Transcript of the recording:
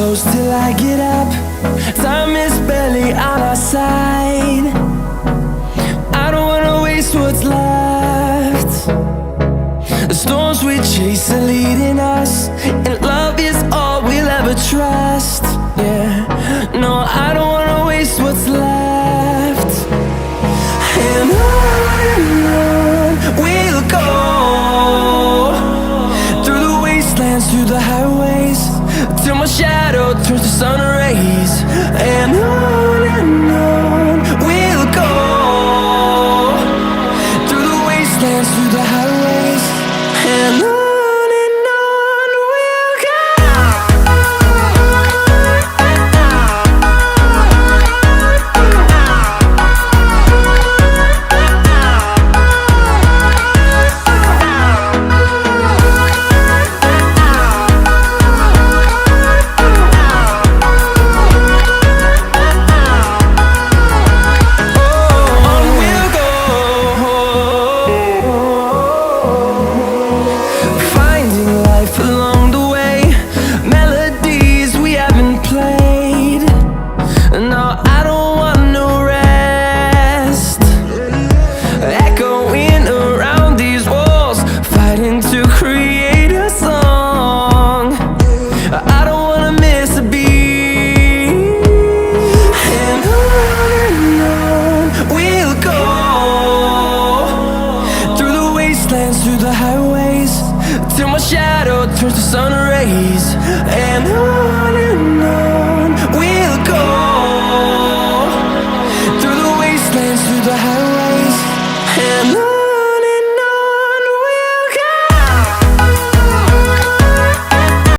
close till I get up. Time is barely on our side. I don't wanna waste what's left. The storms we chase are leading us, and love is all we'll ever trust. Yeah, no, I don't wanna waste what's left. And on we'll go, through the wastelands, through the highways, till my shadow turns to sun rays.